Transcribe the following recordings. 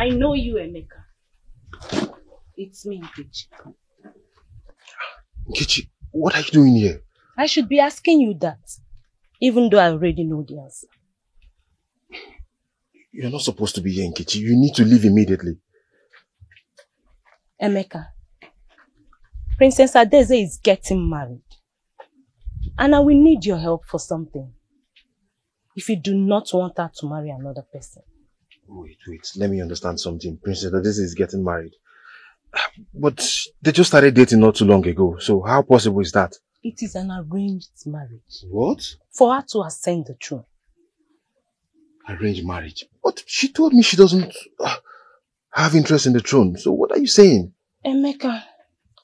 I know you, Emeka. It's me, Nkechi. Nkechi, what are you doing here? I should be asking you that, even though I already know the answer. You're not supposed to be here, Nkechi. You need to leave immediately. Emeka, Princess Adeze is getting married. And I will need your help for something. If you do not want her to marry another person. Wait. Let me understand something. Princess Adeze is getting married. But they just started dating not too long ago. So how possible is that? It is an arranged marriage. What? For her to ascend the throne. Arranged marriage? But she told me she doesn't have interest in the throne. So what are you saying? Emeka,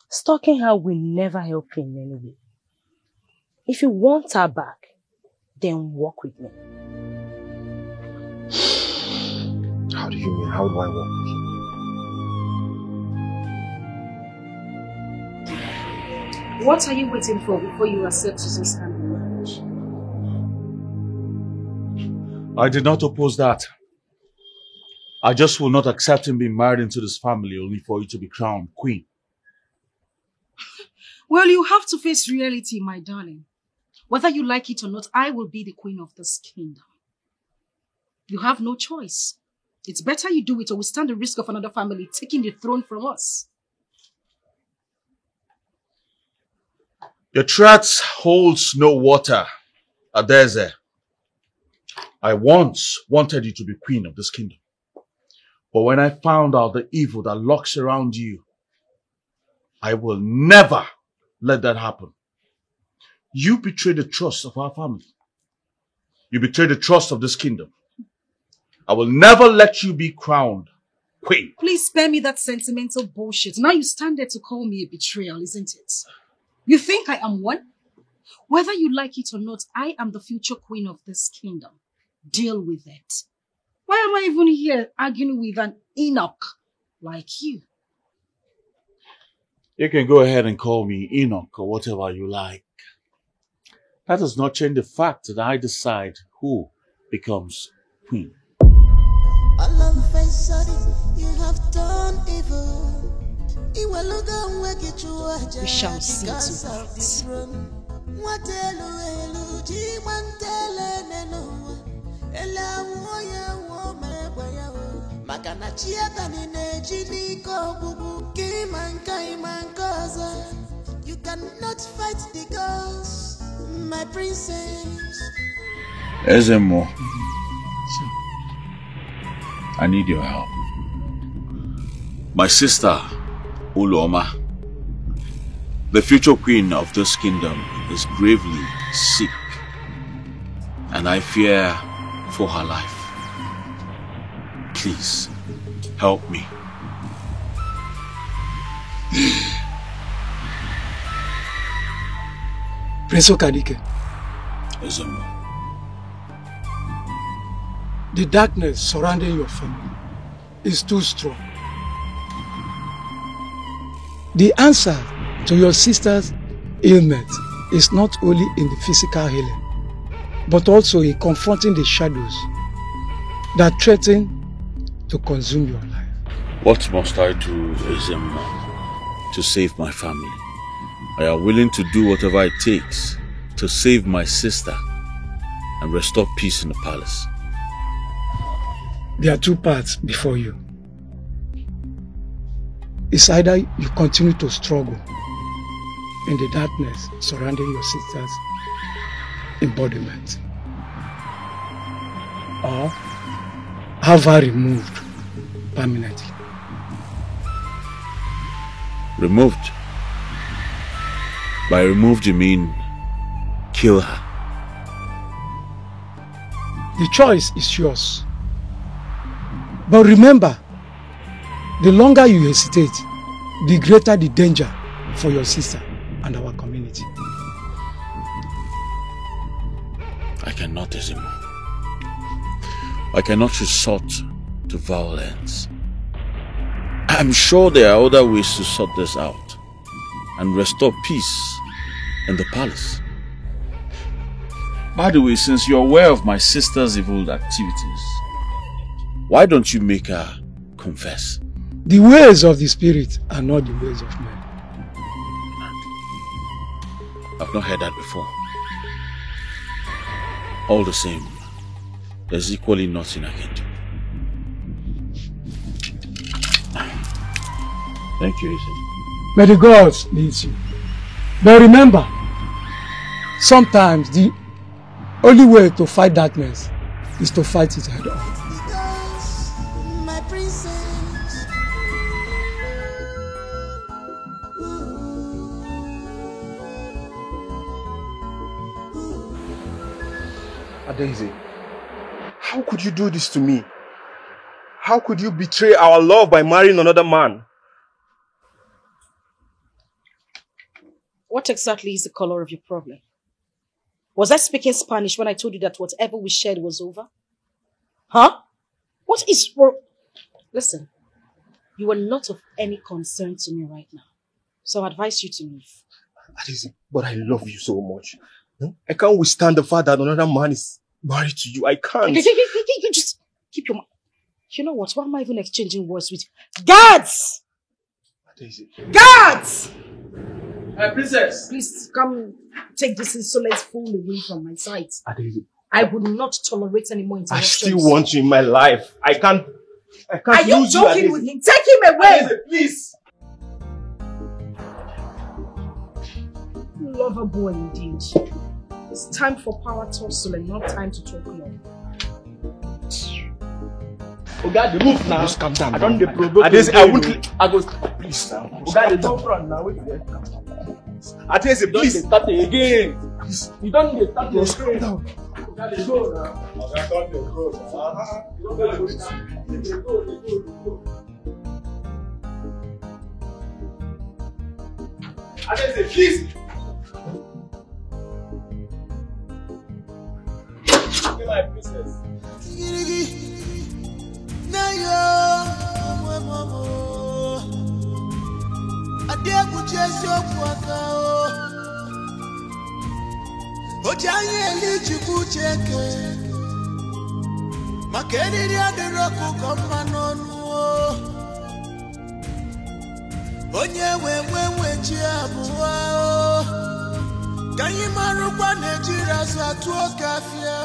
stalking her will never help you in any way. If you want her back, then walk with me. How do you mean? How do I walk with you? What are you waiting for before you accept Susan's hand in marriage? I did not oppose that. I just will not accept him being married into this family only for you to be crowned queen. Well, you have to face reality, my darling. Whether you like it or not, I will be the queen of this kingdom. You have no choice. It's better you do it or we stand the risk of another family taking the throne from us. Your threats holds no water, Adeze. I once wanted you to be queen of this kingdom. But when I found out the evil that lurks around you, I will never let that happen. You betrayed the trust of our family. You betrayed the trust of this kingdom. I will never let you be crowned queen. Please spare me that sentimental bullshit. Now you stand there to call me a betrayal, isn't it? You think I am one? Whether you like it or not, I am the future queen of this kingdom. Deal with it. Why am I even here arguing with an Enoch like you? You can go ahead and call me Enoch or whatever you like. That does not change the fact that I decide who becomes queen. We shall see to that. You cannot fight the ghost, my princess. Ezemo, I need your help. My sister, Uloma, the future queen of this kingdom, is gravely sick, and I fear for her life. Please, help me. Prince Okadike. Ezemo. The darkness surrounding your family is too strong. The answer to your sister's ailment is not only in the physical healing, but also in confronting the shadows that threaten to consume your life. What must I do, Ezemo, to save my family? I am willing to do whatever it takes to save my sister and restore peace in the palace. There are two paths before you. It's either you continue to struggle in the darkness surrounding your sister's embodiment, or have her removed permanently. Removed? By removed you mean kill her? The choice is yours. But remember, the longer you hesitate, the greater the danger for your sister and our community. I cannot, Ezemo. I cannot resort to violence. I'm sure there are other ways to sort this out and restore peace in the palace. By the way, since you're aware of my sister's evil activities, why don't you make her confess. The ways of the spirit are not the ways of men. I've not heard that before. All the same, there's equally nothing I can do. Thank you, Eze. May the gods lead you. But remember, sometimes the only way to fight darkness is to fight it head on. Because my princess. Adaeze, how could you do this to me? How could you betray our love by marrying another man? What exactly is the color of your problem? Was I speaking Spanish when I told you that whatever we shared was over? Huh? What is wrong? Listen, you are not of any concern to me right now. So I advise you to leave. Adaeze, but I love you so much. I can't withstand the fact that another man is married to you. I can't. You just keep your mouth. You know what? Why am I even exchanging words with you? Guards! Adaeze. Guards! Princess! Please come take this insolent fool away from my sight. Adaeze. I would not tolerate any more I interruptions. still want you in my life. I can't Are you lose joking you, with him? Take him away! Adaeze, please. Lover boy indeed. It's time for power tussle and not time to talk love. Oga, the move now. Just calm down. I don't dey provoke. Adaeze, I won't. I go. Please now. Oga, dey come front now. Wait there. Adaeze, You don't dey please. start again. You don't dey start Just calm again. down. Oga, dey go now. Oga, don't dey go now. You don't dey go. Dey go. Adaeze, please. Be my princess. Onye we chi abụọ ka anyị marụkwa na-ejiri azụ atụ oke afịa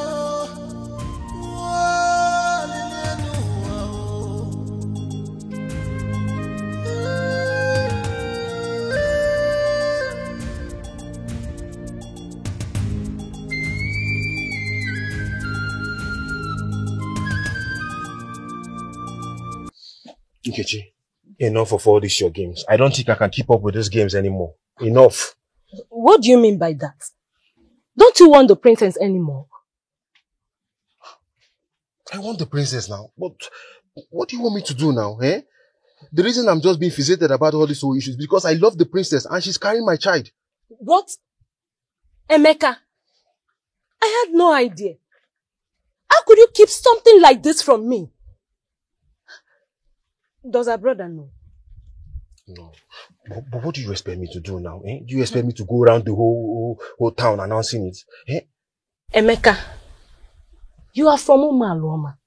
lelenu Nkechi, enough of all these your games. I don't think I can keep up with these games anymore. Enough. What do you mean by that? Don't you want the princess anymore? I want the princess now, but what do you want me to do now, eh? The reason I'm just being fixated about all these whole issues is because I love the princess and she's carrying my child. What? Emeka, I had no idea. How could you keep something like this from me? Does her brother know? No. But what do you expect me to do now, eh? Do you expect me to go around the whole town announcing it, eh? Emeka, you are from Umaluoma.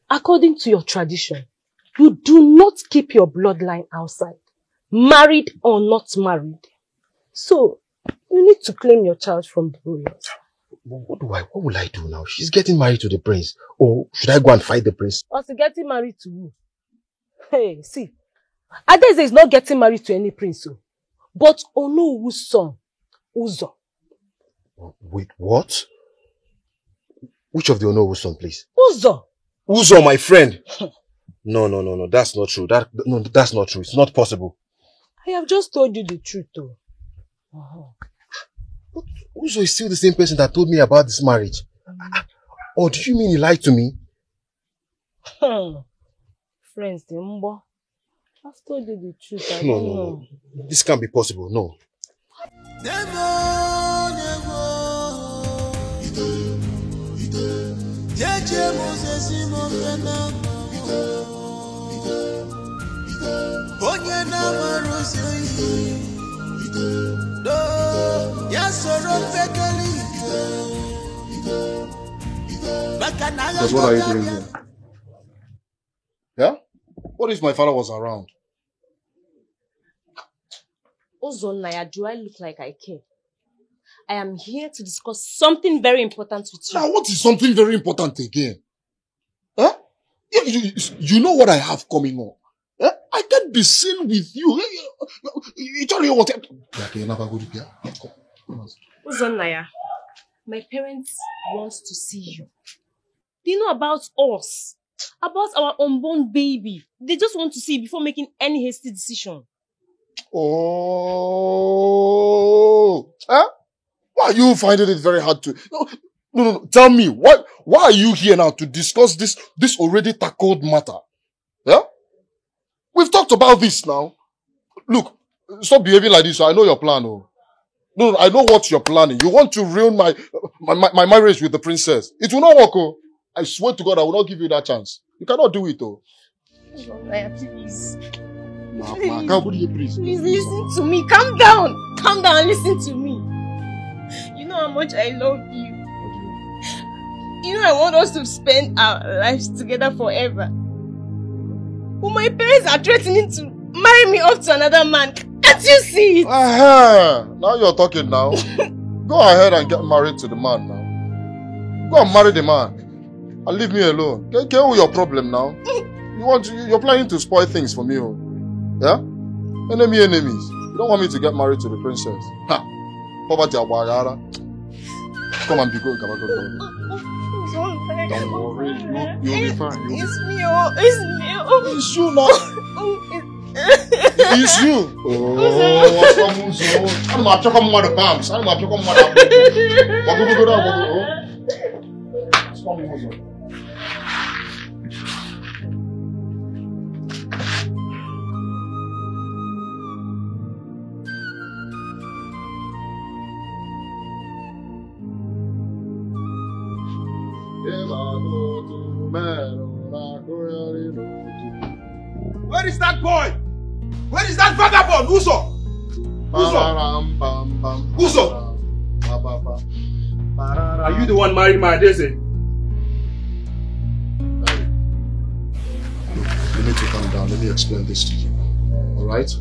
According to your tradition, you do not keep your bloodline outside, married or not married. So, you need to claim your child from the royals. What will I do now? She's getting married to the prince. Or should I go and fight the prince? Or she getting married to who? Hey, see, Adaeze is not getting married to any prince, but Onowu's son, Uzo. Wait, what? Which of the Onowu's son, please? Uzo. Uzo, my friend. No, that's not true. That's not true. It's not possible. I have just told you the truth, though. But Uzo is still the same person that told me about this marriage. Or do you mean he lied to me? Friends, Mbo, I've told you the truth. I No, don't no, know. no. This can't be possible. No. Because what are you doing here? Yeah? What if my father was around? Uzonnaya, do I look like I care? I am here to discuss something very important with you. Now, what is something very important again? Huh? You know what I have coming up. Huh? I can't be seen with you. You don't know what... Uzonnaya, my parents want to see you. They know about us, about our unborn baby. They just want to see you before making any hasty decision. Oh, huh? Why are you finding it very hard to... No. Tell me, why are you here now to discuss this already tackled matter? Yeah? We've talked about this now. Look, stop behaving like this. I know your plan. Oh. No, I know what you're planning. You want to ruin my marriage with the princess. It will not work. Oh. I swear to God, I will not give you that chance. You cannot do it. Oh. Please. Please listen to me. Calm down and listen to me. You know how much I love you. You know I want us to spend our lives together forever. But my parents are threatening to marry me off to another man. Can't you see it? Now you're talking now. Go ahead and get married to the man now. Go and marry the man. And leave me alone. Get with your problem now. You're planning to spoil things for me. Yeah? Enemies. You don't want me to get married to the princess. Ha! Come and be good. Don't worry. You'll be fine. It's me. It's you now. It's you. I'm not talking about the bombs. I'm not talking about the Where is that boy? Where is that vagabond? Uzo! Are you the one marrying my Adeze? You need to calm down. Let me explain this to you. Alright?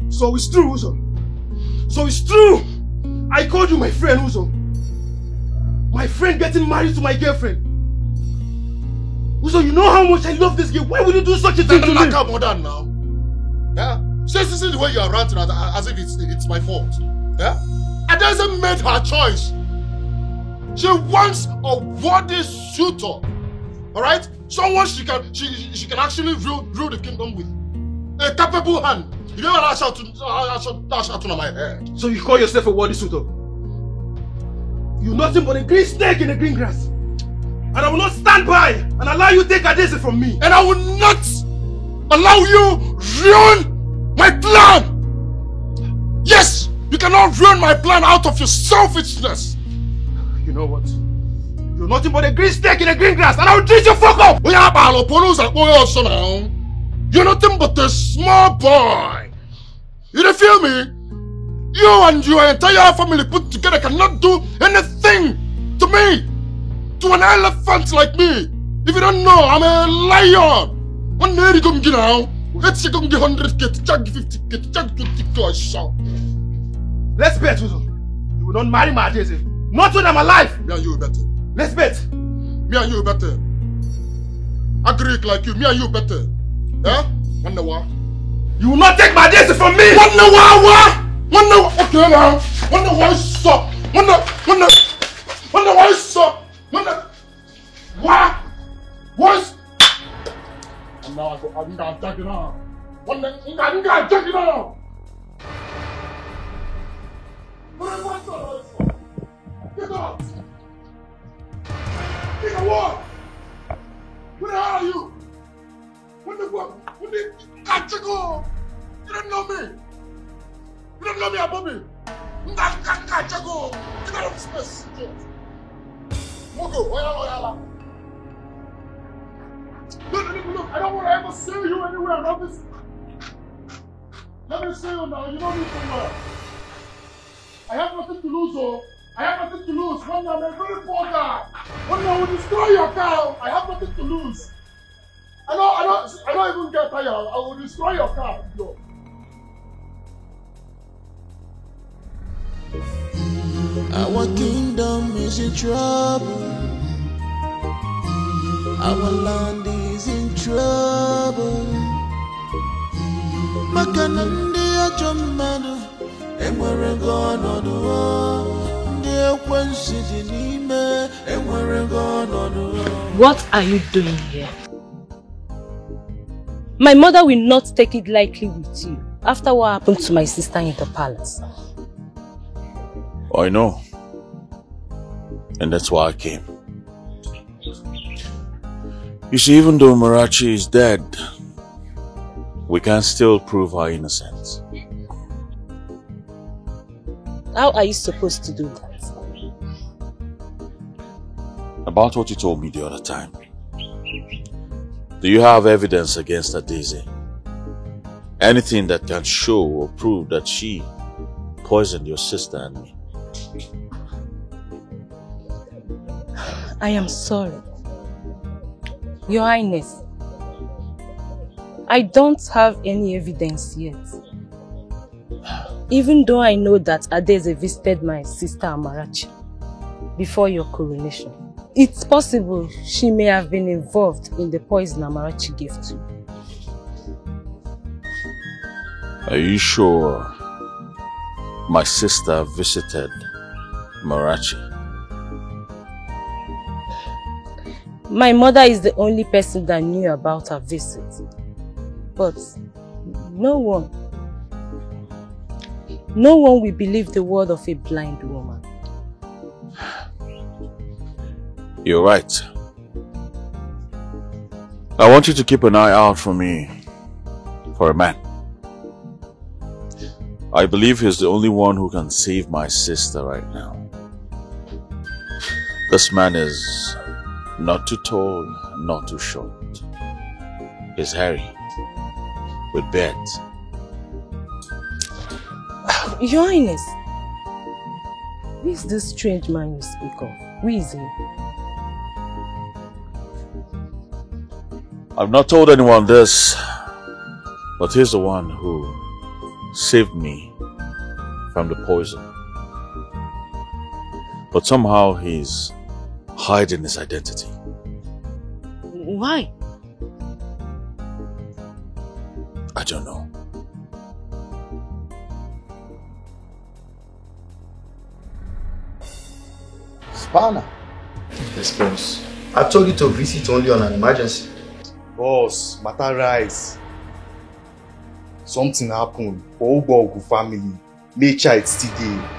So it's true, Uzo. So it's true. I called you my friend, Uzo. My friend getting married to my girlfriend. Uzo, you know how much I love this girl. Why would you do such a thing to me? Come on now. Yeah? This is the way you are ranting as if it's my fault. Yeah? Adeze made her choice. She wants a worthy suitor. Alright? Someone she can actually rule the kingdom with. A capable hand. You don't want to dash out on my head. So you call yourself a worthy suitor? You're nothing but a green snake in the green grass. And I will not stand by and allow you to take Adeze from me. And I will not allow you ruin my plan. Yes, you cannot ruin my plan out of your selfishness. You know what? You're nothing but a green snake in the green grass, and I will treat you fuck up. You're nothing but a small boy. You don't feel me? You and your entire family put together cannot do anything to me. To an elephant like me. If you don't know, I'm a lion. One day you come get now. Let's go get 100k, check 50k, check 20k, shout. Let's bet, Uzo. You will not marry my Adeze. Not when I'm alive. Me and you better. Let's bet. Me and you better. I Greek like you. Me and you better. Yeah? Wonder what? You will not take my Adeze from me. Wonder what? Wonder what? Okay now. Wonder why so? Wonder why so? What? What? And now I'm gonna check it out. I'm gonna check it out. Get out! Get out! Where the hell are you? What the fuck? What the... You don't know me! You don't know me, Abobi! Get out of space! Moko, Oyala! Look, I don't want to ever see you anywhere around this. Let me see you now, you don't need somewhere. I have nothing to lose, oh. I have nothing to lose. One day I'm a very poor guy. One day I will destroy your cow. I have nothing to lose. I don't even get tired. I will destroy your car. Yo. Our kingdom is in trouble. Our land is in trouble. Makanandi ajamanu, enwere gono no. Ndiye kwensi jinime, enwere gono no. What are you doing here? My mother will not take it lightly with you after what happened to my sister in the palace. I know. And that's why I came. You see, even though Marachi is dead, we can still prove her innocence. How are you supposed to do that? About what you told me the other time. Do you have evidence against Daisy? Anything that can show or prove that she poisoned your sister and me? I am sorry. Your Highness, I don't have any evidence yet. Even though I know that Adeze visited my sister Amarachi before your coronation. It's possible she may have been involved in the poison Amarachi gave to you. Are you sure my sister visited Marachi? My mother is the only person that knew about her visit. But no one will believe the word of a blind woman. You're right. I want you to keep an eye out for me, for a man. I believe he's the only one who can save my sister right now. This man is not too tall, not too short. He's hairy, with beard. Your Highness, who is this strange man you speak of? Who is he? I've not told anyone this, but he's the one who saved me from the poison. But somehow he's hiding his identity. Why? I don't know. Spanner. Yes, boss. I told you to visit only on an emergency. Boss, matter rise. Something happened for Ugogu family. May child still there.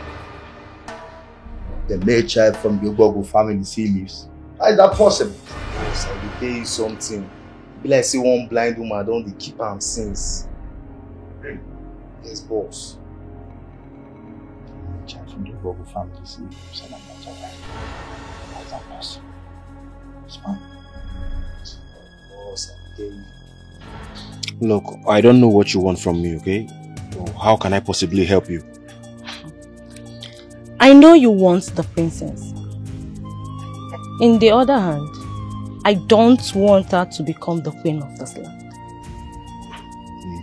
The male child from the Ugogu family still lives. How is that possible? Yes, I will tell you something. Be like say one blind woman don't keep am since. Yes, boss. The child from the Ugogu family still lives, and I'm not alright. How is that possible? Span. Boss, I tell you. Look, I don't know what you want from me, okay? So how can I possibly help you? I know you want the princess. In the other hand, I don't want her to become the queen of this land.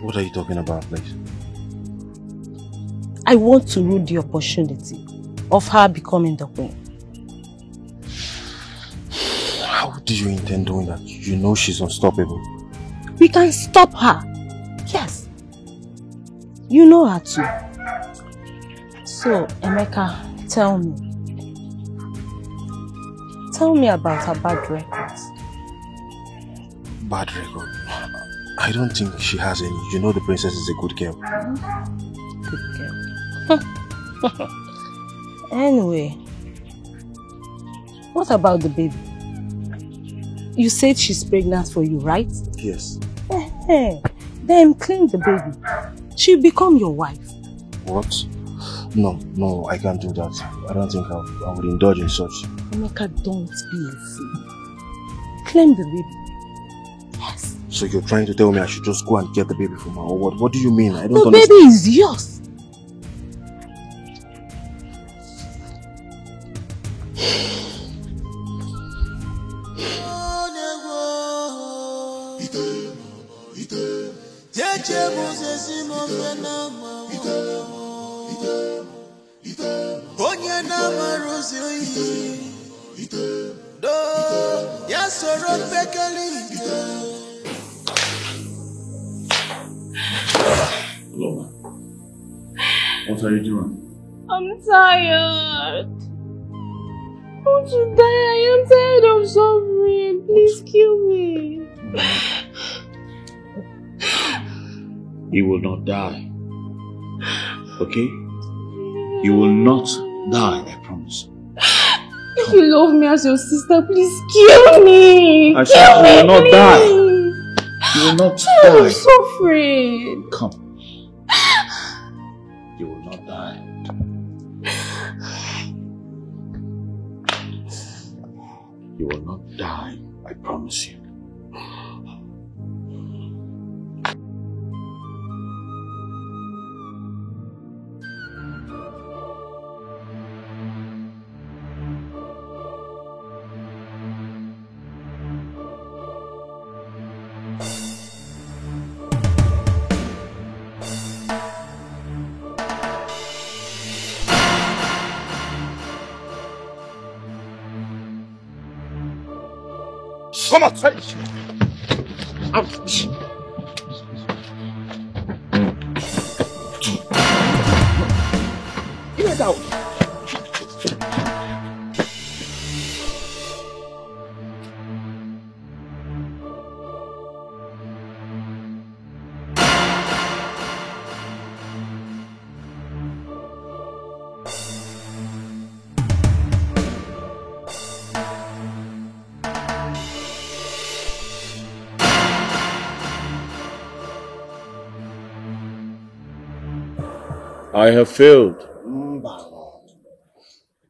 What are you talking about, please? I want to rule the opportunity of her becoming the queen. How do you intend doing that? You know she's unstoppable. We can stop her. Yes. You know her too. So, Emeka, tell me. Tell me about her bad records. Bad record? I don't think she has any. You know the princess is a good girl. Good girl. Anyway, what about the baby? You said she's pregnant for you, right? Yes. Then claim the baby. She'll become your wife. What? No, I can't do that. I don't think I would indulge in such. Emeka, don't be a fool. Claim the baby. Yes. So you're trying to tell me I should just go and get the baby from her, or what? What do you mean? I don't understand. The baby is yours. Lola, what are you doing? I'm tired. I want to die. I am tired of suffering. Please kill me. You will not die. Okay? You will not die, I promise. If you love me as your sister, please kill me. I said you will not die. You will not die. I'm suffering. Come. You will not die. You will not die, I promise you. Come outside. Get out. I have failed.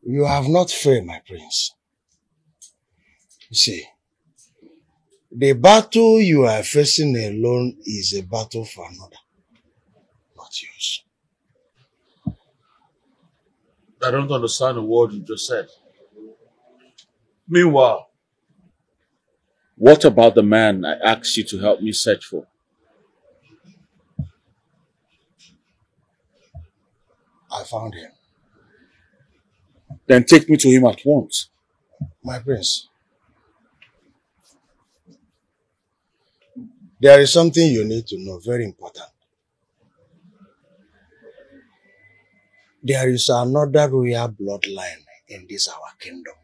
You have not failed, my prince. You see, the battle you are facing alone is a battle for another, not yours. I don't understand the word you just said. Meanwhile, what about the man I asked you to help me search for? I found him. Then take me to him at once. My prince, there is something you need to know, very important. There is another royal bloodline in this our kingdom.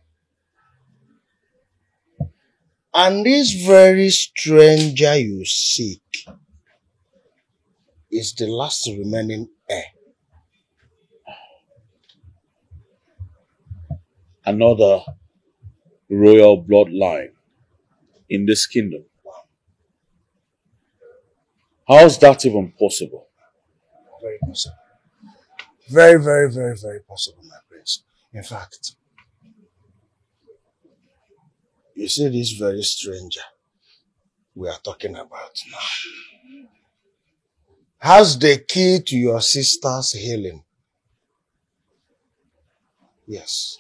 And this very stranger you seek is the last remaining heir. Another royal bloodline in this kingdom. How is that even possible? Very possible. Very, very, very, very possible, my prince. In fact, you see this very stranger we are talking about now has the key to your sister's healing. Yes.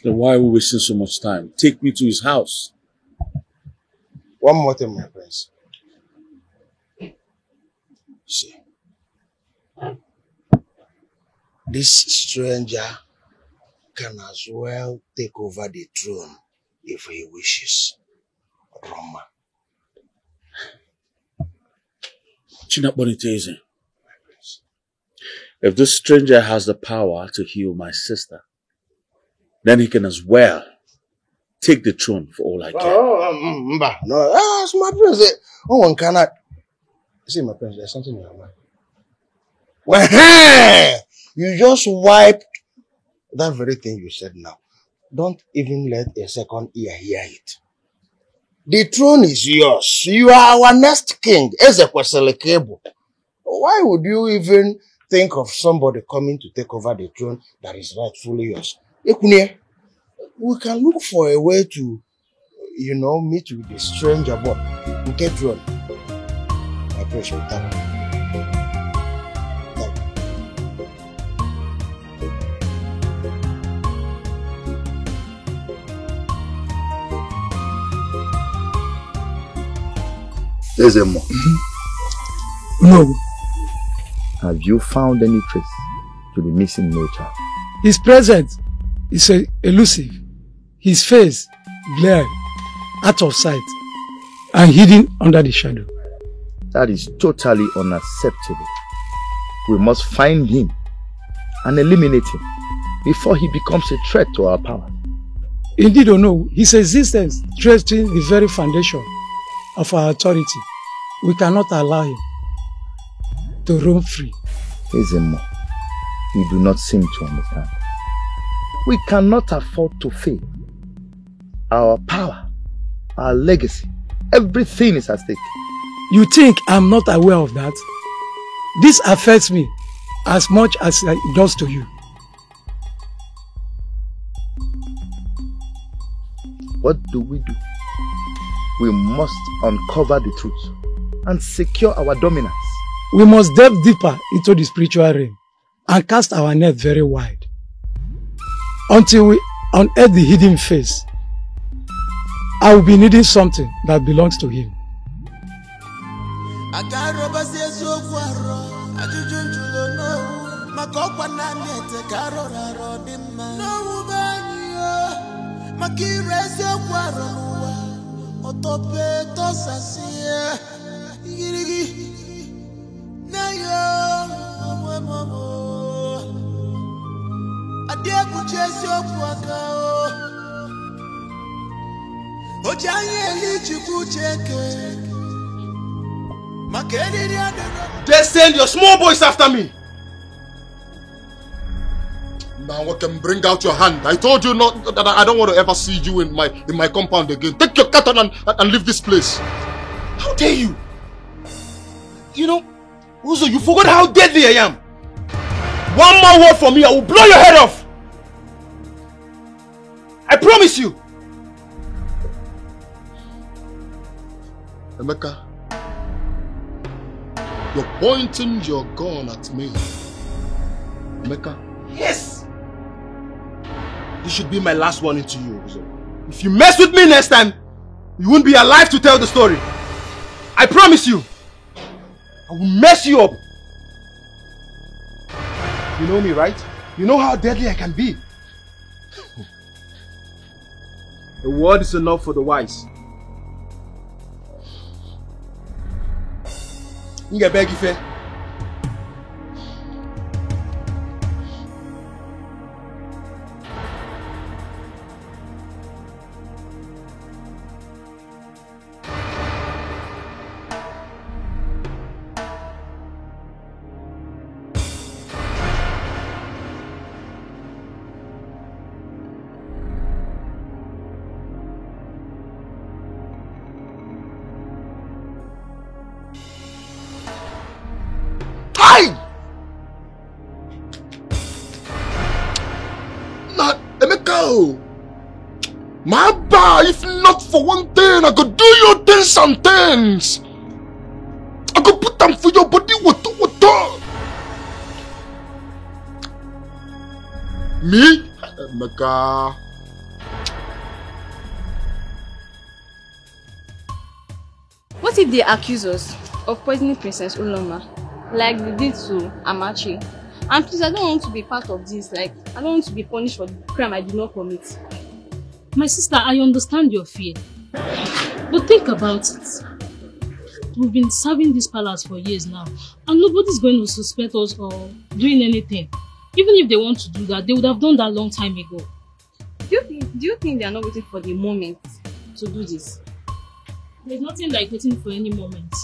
Then why are we wasting so much time? Take me to his house. One more thing, my prince. See, this stranger can as well take over the throne if he wishes. Roma. Chinaboniteze. If this stranger has the power to heal my sister, then he can as well take the throne for all I care. No, that's my prince. Oh, one cannot. See, my prince, there's something in your mind. Well, you just wiped that very thing you said now. Don't even let a second ear hear it. The throne is yours. You are our next king, Ezekwesili. Why would you even think of somebody coming to take over the throne that is rightfully yours? We can look for a way to, meet with the stranger, but we get throne. I appreciate that. There's a more. No. Have you found any trace to the missing male child? His presence is elusive. His face glared, out of sight, and hidden under the shadow. That is totally unacceptable. We must find him and eliminate him before he becomes a threat to our power. Indeed or no, his existence threatens the very foundation of our authority. We cannot allow him to roam free. Ezemo, you do not seem to understand. We cannot afford to fail. Our power, our legacy, everything is at stake. You think I'm not aware of that? This affects me as much as it does to you. What do? We must uncover the truth and secure our dominance. We must delve deeper into the spiritual realm and cast our net very wide until we unearth the hidden face. I will be needing something that belongs to him. They send your small boys after me. Now I can bring out your hand. I told you not that I don't want to ever see you in my compound again. Take your katana and leave this place. How dare you? You know, Uzo, you forgot how deadly I am. One more word from me, I will blow your head off. I promise you. Emeka, you're pointing your gun at me. Emeka? Yes. This should be my last warning to you, Uzo. If you mess with me next time, you won't be alive to tell the story. I promise you. I will mess you up. You know me, right? You know how deadly I can be. A word is enough for the wise. Ngebegife. Maba, if not for one thing, I could do your things and things. I could put them for your body. What? Me? Emeka. What if they accuse us of poisoning Princess Uloma, like they did to Amachi? And please, I don't want to be part of this. Like, I don't want to be punished for the crime I did not commit. My sister, I understand your fear. But think about it. We've been serving this palace for years now, and nobody's going to suspect us or doing anything. Even if they want to do that, they would have done that long time ago. Do you think they are not waiting for the moment to do this? There's nothing like waiting for any moment.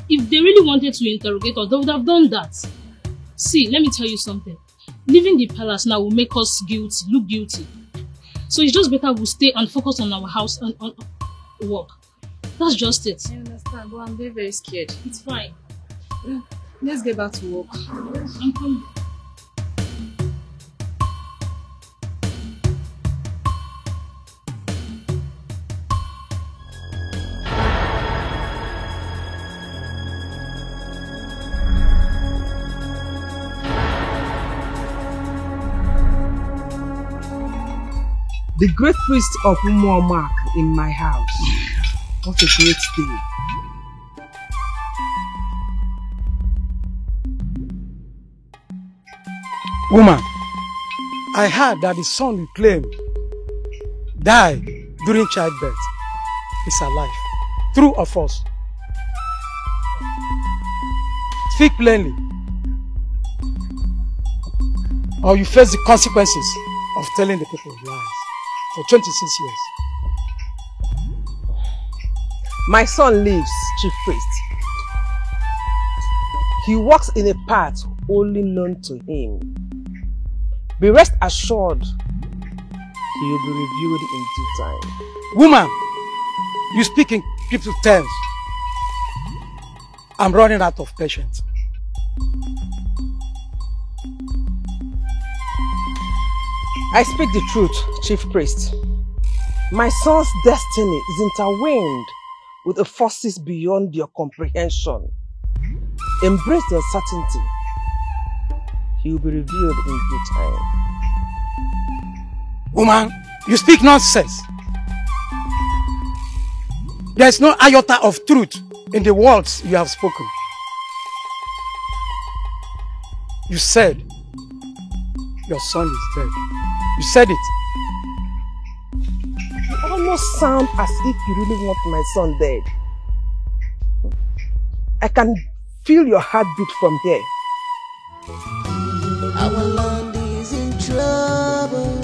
If they really wanted to interrogate us, they would have done that. See, let me tell you something. Leaving the palace now will make us look guilty. So it's just better we stay and focus on our house and on work. That's just it. I understand, but I'm very, very scared. It's fine. Let's get back to work. I'm coming. The great priest of Umuomak in my house. What a great day. Woman, I heard that the son you claim died during childbirth is alive. True or false? Speak plainly, or you face the consequences of telling the people lies for 26 years. My son lives, Chief Priest. He walks in a path only known to him. Be rest assured, he will be revealed in due time. Woman, you speak in cryptic terms. I'm running out of patience. I speak the truth, Chief Priest. My son's destiny is intertwined with the forces beyond your comprehension. Embrace the uncertainty. He will be revealed in due time. Woman, you speak nonsense. There is no iota of truth in the words you have spoken. You said your son is dead. You said it. You almost sound as if you really want my son dead. I can feel your heartbeat from here. Our land is in trouble.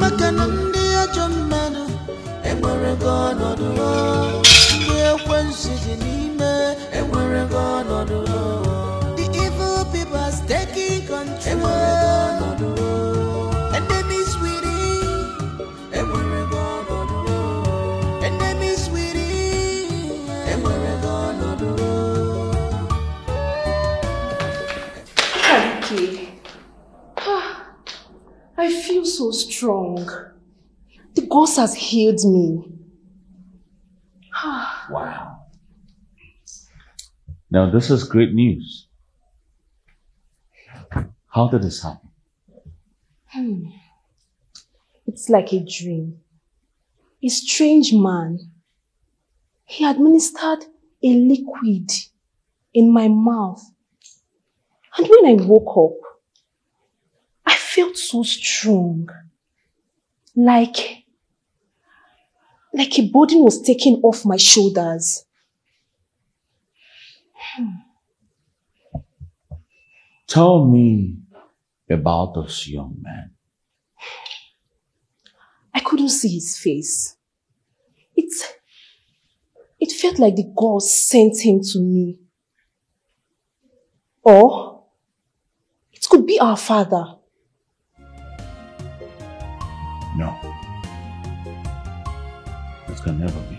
Makanandi ajamanu, emwere gono duro. Yewensi jinime, emwere gono duro. The evil people are taking control. Emwere gono duro. Enemies within, emwere gono duro. Enemies within, emwere gono duro. I feel so strong. The gods has healed me. Wow. Now this is great news. How did this happen? It's like a dream. A strange man. He administered a liquid in my mouth. And when I woke up, I felt so strong. Like a burden was taken off my shoulders. Tell me about this young man. I couldn't see his face. It felt like the gods sent him to me. Or it could be our father. No. This can never be.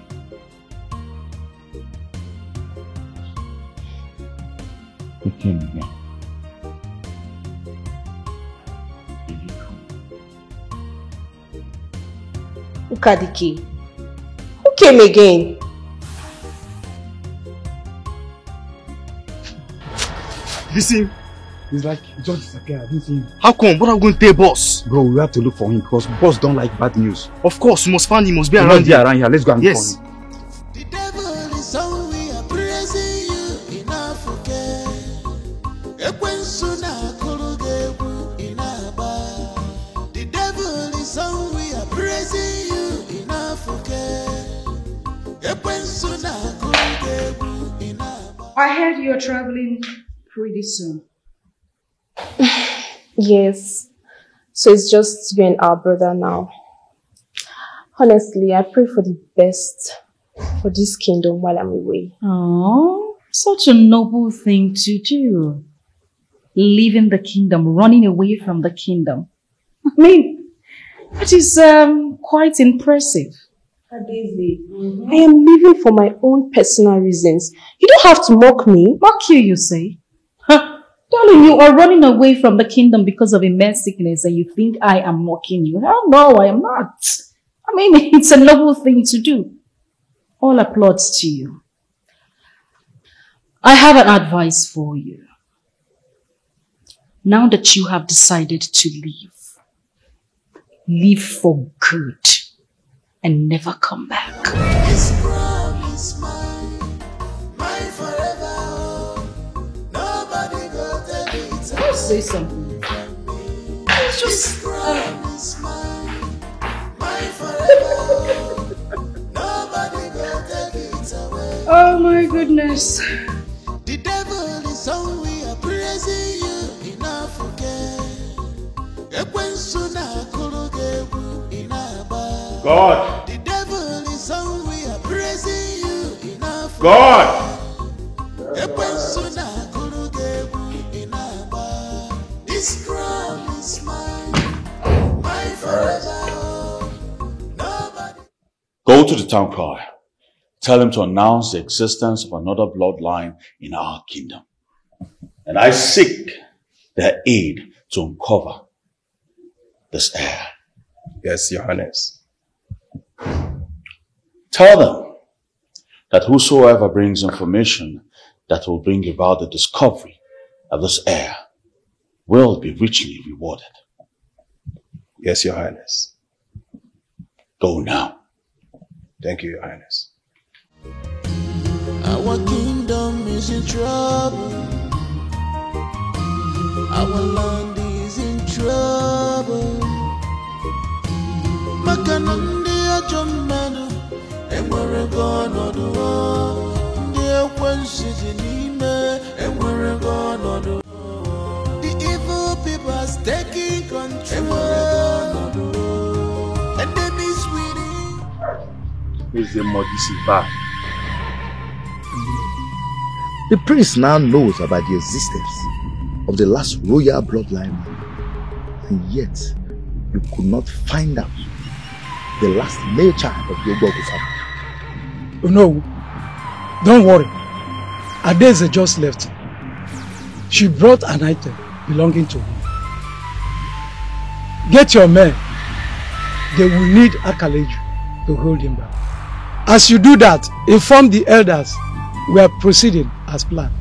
He came again. Did he come? Ukadike. Who came again? Listen, it's like he just disappeared. I didn't see him. How come? What are we going to tell boss? Bro, we have to look for him because boss don't like bad news. Of course, we must find him. He must be He around must be here. around here. Let's go and look for him. The devil is so we are praising you in Africa. The devil is so we are praising you in Africa. I heard you're traveling pretty soon. Yes. So it's just you and our brother now. Honestly, I pray for the best for this kingdom while I'm away. Oh, such a noble thing to do. Leaving the kingdom, running away from the kingdom. I mean, that is quite impressive. I am leaving for my own personal reasons. You don't have to mock me. Mock you say? Huh. Darling, you are running away from the kingdom because of immense sickness and you think I am mocking you. Hell no, I am not. I mean, it's a noble thing to do. All applauds to you. I have an advice for you. Now that you have decided to leave for good and never come back. This promise mine forever. Nobody go tell me it's say something. It's just... Oh my goodness. The devil is song we are praising you enough forget. God. The devil is song we are praising you enough. God. This crown is mine, mine forever. Nobody. Go to the town crier. Tell him to announce the existence of another bloodline in our kingdom. And I seek their aid to uncover this heir. Yes, Your Highness. Tell them that whosoever brings information that will bring about the discovery of this heir will be richly rewarded. Yes, Your Highness. Go now. Thank you, Your Highness. Our kingdom is in trouble. Our land is in trouble. Makanandi ajomano, enwere gono do. Ndiye kwensi zinime, enwere gono do. The evil people are taking control. And they miss winning. Who's the Modisiva? The prince now knows about the existence of the last royal bloodline, and yet you could not find out the last male child of the Ogbogu family. No, don't worry. Adeze just left. She brought an item belonging to him. Get your men. They will need Akaleju to hold him back. As you do that, inform the elders we are proceeding as planned.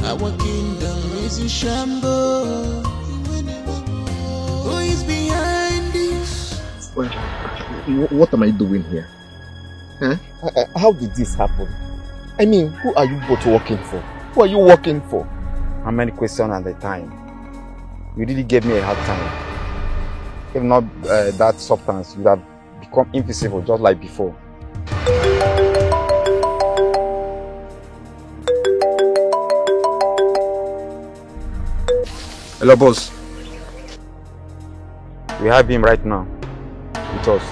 Our kingdom is in shambles. Who is behind this? Well, what am I doing here? Huh? How did this happen? I mean, who are you both working for? Who are you working for? How many questions at a time? You really gave me a hard time. If not that substance, you would have become invisible just like before. Hello, boss. We have him right now with us.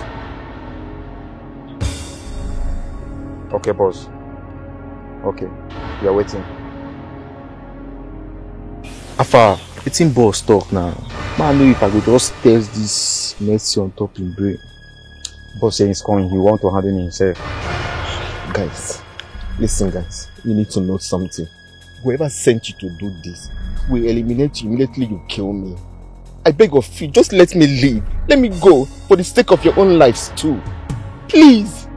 Okay, boss. Okay, we are waiting. Afa, it's in boss talk now. Man, know if I could just test this mercy on top in brain. Boss saying he's coming. He wants to handle it himself. Guys, listen, guys. You need to know something. Whoever sent you to do this will eliminate you immediately you kill me. I beg of you, just let me leave. Let me go for the sake of your own lives too. Please.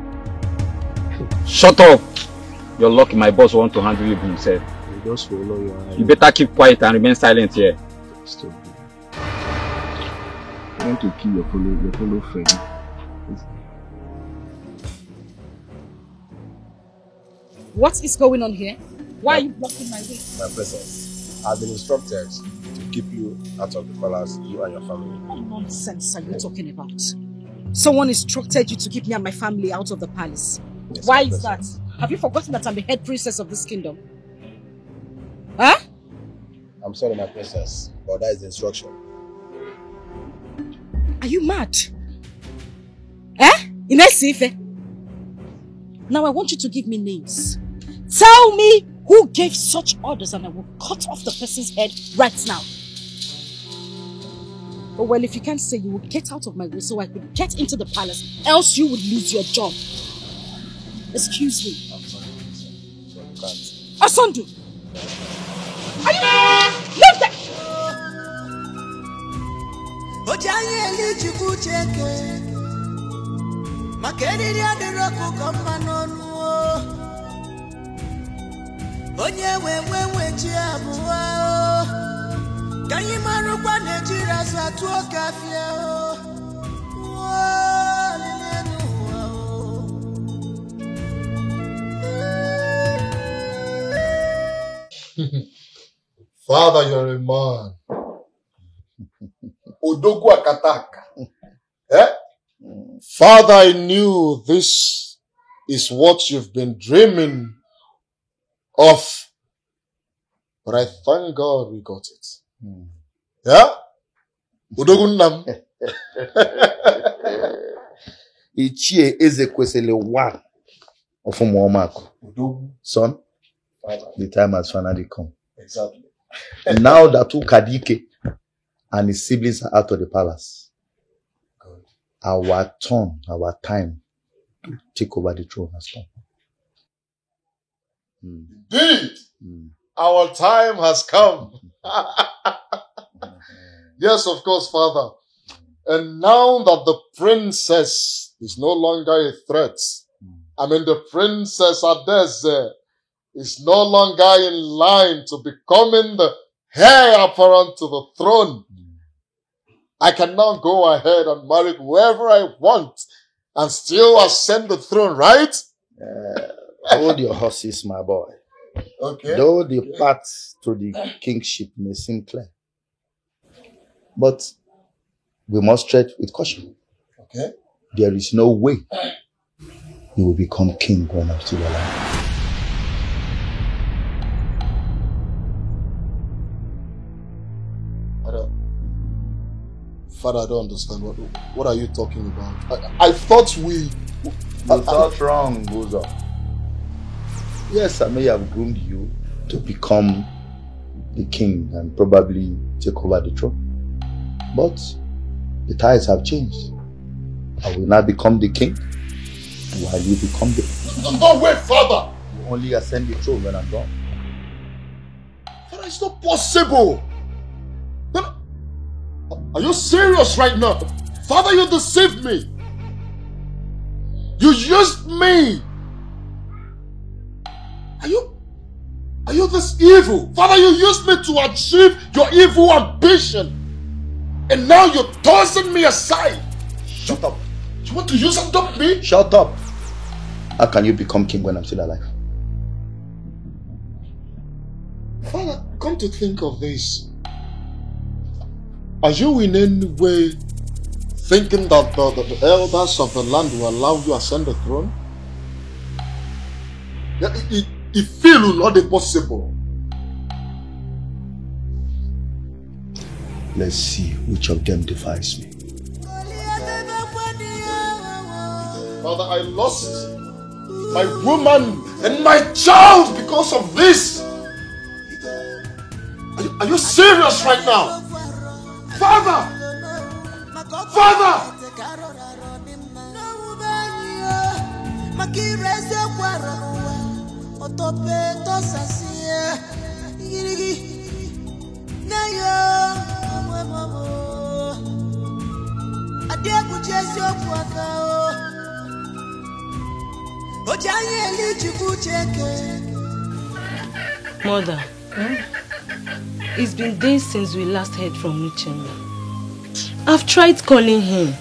Shut up! You're lucky my boss wants to handle you himself. You just follow your... You better keep quiet and remain silent here. Stop. You want to kill your fellow friend. What is going on here? Why are you blocking my way? My presence. I've been instructed to keep you out of the palace, you and your family. What nonsense are you talking about? Someone instructed you to keep me and my family out of the palace. Yes, why is that? Have you forgotten that I'm the head princess of this kingdom? Huh? I'm sorry, my princess, but that is the instruction. Are you mad? Eh? Inesife? Now I want you to give me names. Tell me who gave such orders and I will cut off the person's head right now. Oh well, if you can't say, you will get out of my way so I could get into the palace, else you would lose your job. Excuse me. I'm sorry, so you can't. Asandu! Leave them! Ojanye Chukwu cheke makeriri adiroko komanonu onye wewe chi abuwa kanyi marukwa nejira so atu okafie Father, you're a man. Odogu akataka. Eh? Father, I knew this is what you've been dreaming of. But I thank God we got it. Yeah? Odogu nam. Ichie Ezekwesili one of Umuomako. Son, the time has finally come. Exactly. Now that Ukadike and his siblings are out of the palace, our turn, our time to take over the throne has come. Indeed, our time has come. Yes, of course, Father. And now that the princess is no longer a threat, I mean the Princess Adeze is no longer in line to becoming the heir apparent to the throne, I can now go ahead and marry whoever I want and still ascend the throne, right? Hold your horses, my boy. Okay. Though the path to the kingship may seem clear, but we must tread with caution. Okay. There is no way you will become king when I'm still alive. Father, I don't understand. What are you talking about? I thought we... You thought wrong, Buzo. Yes, I may have groomed you to become the king and probably take over the throne. But the tides have changed. I will not become the king while you become the king. No, wait, Father! You only ascend the throne when I'm gone. Father, it's not possible! Are you serious right now? Father, you deceived me! You used me! Are you this evil? Father, you used me to achieve your evil ambition. And now you're tossing me aside. Shut up. You want to use and dump me? Shut up. How can you become king when I'm still alive? Father, come to think of this. Are you in any way thinking that the elders of the land will allow you to ascend the throne? It feels not possible. Let's see which of them defies me. Father, I lost my woman and my child because of this. Are you serious right now? Father! Father! Mother, it's been days since we last heard from Richemba. I've tried calling him.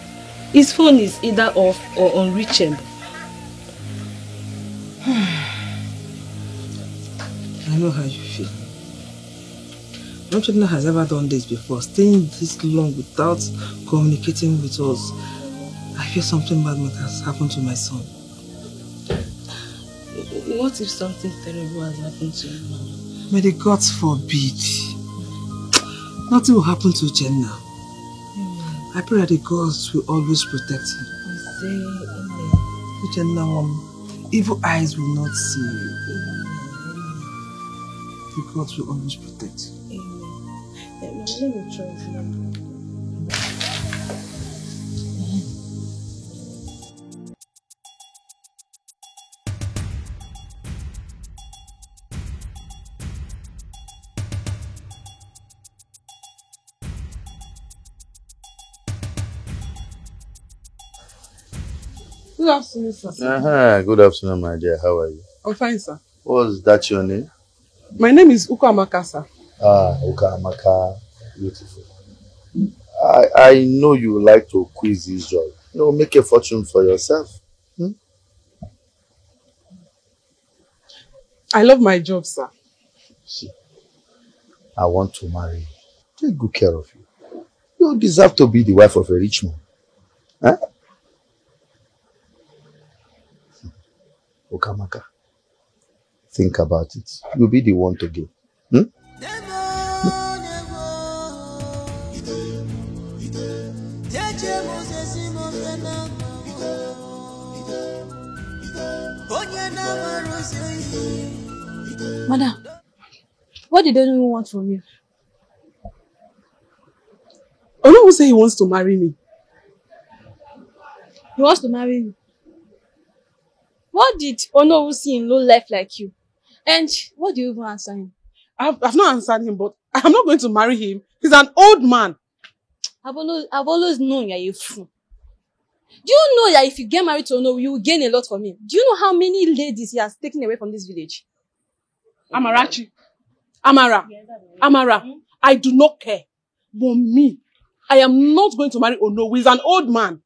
His phone is either off or unreachable. I know how you feel. No child has ever done this before. Staying this long without communicating with us. I feel something bad has happened to my son. What if something terrible has happened to him, Mama? May the gods forbid. Nothing will happen to Jenna. I pray that the gods will always protect him. Jenna, evil eyes will not see you. The gods will always protect you. Amen. Let me try. Good afternoon, sir. Good afternoon, my dear. How are you? I'm fine, sir. Was that your name? My name is Ukwamaka, sir. Ukwamaka. Beautiful. I know you like to quiz this job. Make a fortune for yourself. I love my job, sir. See, I want to marry you. Take good care of you. You deserve to be the wife of a rich man. Huh? Ukwamaka, think about it. You'll be the one to give. Madam, what did anyone want from you? Onowu say he wants to marry me. He wants to marry you. What did Onowu see in low life like you? And what do you even answer him? I've not answered him, but I'm not going to marry him. He's an old man. I've always known you're a fool. Do you know that if you get married to Onowu, you will gain a lot from him? Do you know how many ladies he has taken away from this village? Amara, I do not care. But me, I am not going to marry Onowu. He's an old man.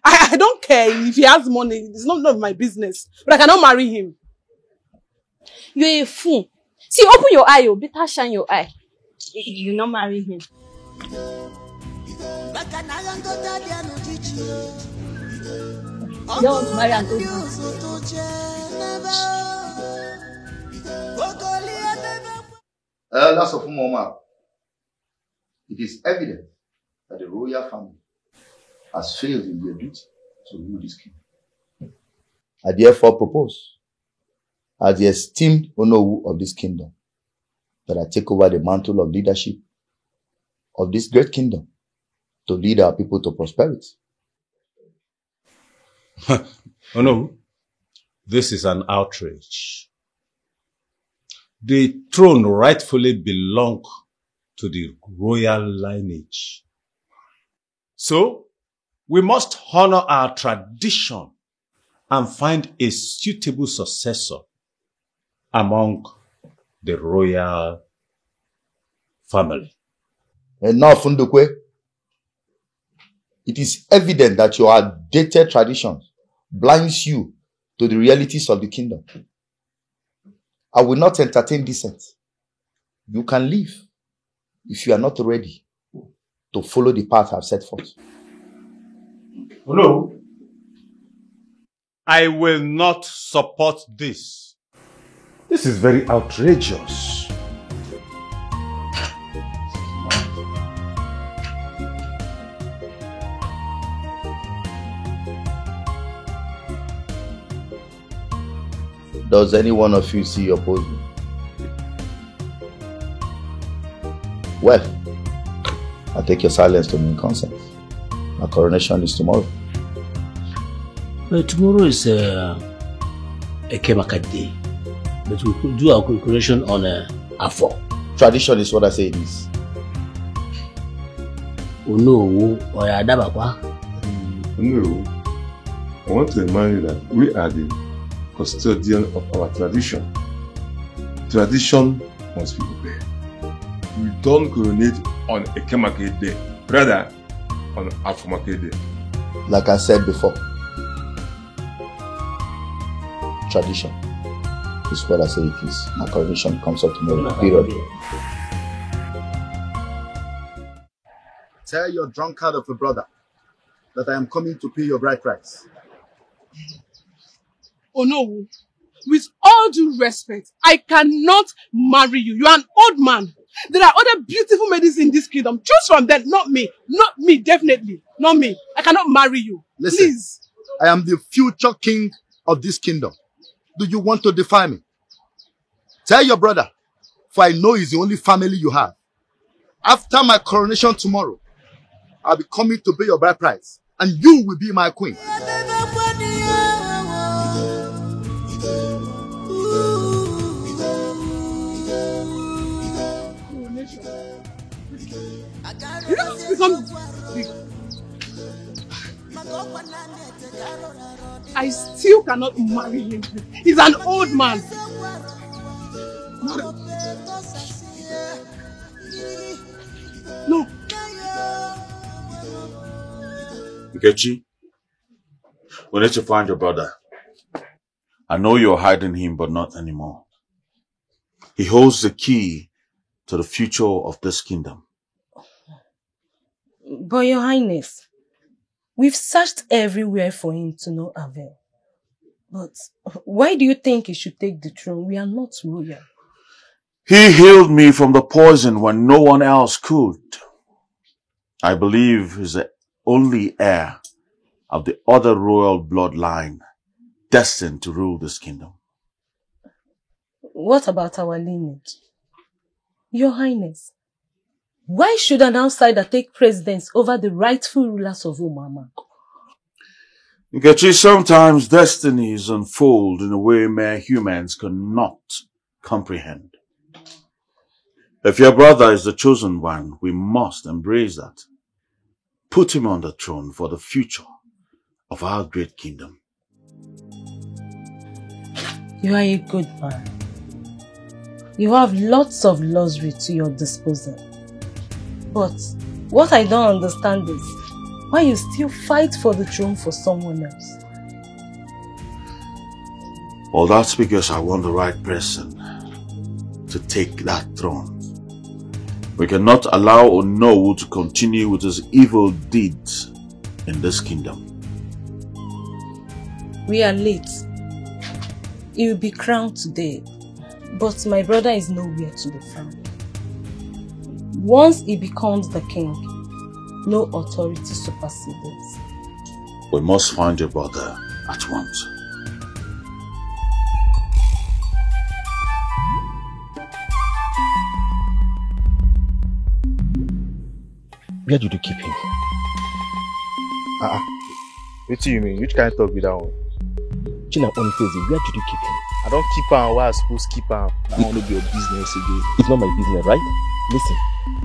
I don't care if he has money. It's none of my business. But I cannot marry him. You're a fool. See, open your eye, you better shine your eye. You not marry him. You don't want to marry an old man. Elders of Umoma, it is evident that the royal family has failed in their duty to rule this kingdom. I therefore propose, as the esteemed Onowu of this kingdom, that I take over the mantle of leadership of this great kingdom to lead our people to prosperity. Onowu, this is an outrage. The throne rightfully belongs to the royal lineage. So, we must honor our tradition and find a suitable successor among the royal family. Enough, Ndukwe. It is evident that your outdated traditions blinds you to the realities of the kingdom. I will not entertain dissent. You can leave if you are not ready to follow the path I've set forth. No. I will not support this. This is very outrageous. Does any one of you see oppose me? Well, I take your silence to mean consent. My coronation is tomorrow. Tomorrow is a Kemaka day, but we could do our coronation on Afo. Tradition is what I say it is. Onowu or Adabakwa. No, I want to remind you that we are the custodian of our tradition. Tradition must be obeyed. We don't coronate on a Kemaka day, rather on Afomake day. Like I said before, tradition is what I say it is. My coronation comes up tomorrow. Period. Tell your drunkard of a brother that I am coming to pay your bride price. Onowu, with all due respect, I cannot marry you. You are an old man. There are other beautiful ladies in this kingdom. Choose from them, not me. Not me, definitely. Not me. I cannot marry you. Listen, please. I am the future king of this kingdom. Do you want to defy me? Tell your brother, for I know he's the only family you have. After my coronation tomorrow, I'll be coming to pay your bride price, and you will be my queen. You don't become I still cannot marry him. He's an old man. No. Nkechi, we need to find your brother. I know you're hiding him, but not anymore. He holds the key to the future of this kingdom. But Your Highness, we've searched everywhere for him to no avail. But why do you think he should take the throne? We are not royal. He healed me from the poison when no one else could. I believe he's the only heir of the other royal bloodline destined to rule this kingdom. What about our lineage? Your Highness, why should an outsider take precedence over the rightful rulers of Umama? Nkechi, sometimes destinies unfold in a way mere humans cannot comprehend. If your brother is the chosen one, we must embrace that. Put him on the throne for the future of our great kingdom. You are a good man. You have lots of luxury to your disposal. But what I don't understand is why you still fight for the throne for someone else. Well, that's because I want the right person to take that throne. We cannot allow Onowu to continue with his evil deeds in this kingdom. We are late. He will be crowned today, but my brother is nowhere to be found. Once he becomes the king, no authority supersedes. We must find your brother at once. Where did you keep him? What do you mean? Which kind of talk with that one? China Onitezi, where did you keep him? I don't keep him where I supposed to keep him. I want to be your business again. It's not my business, right? Listen,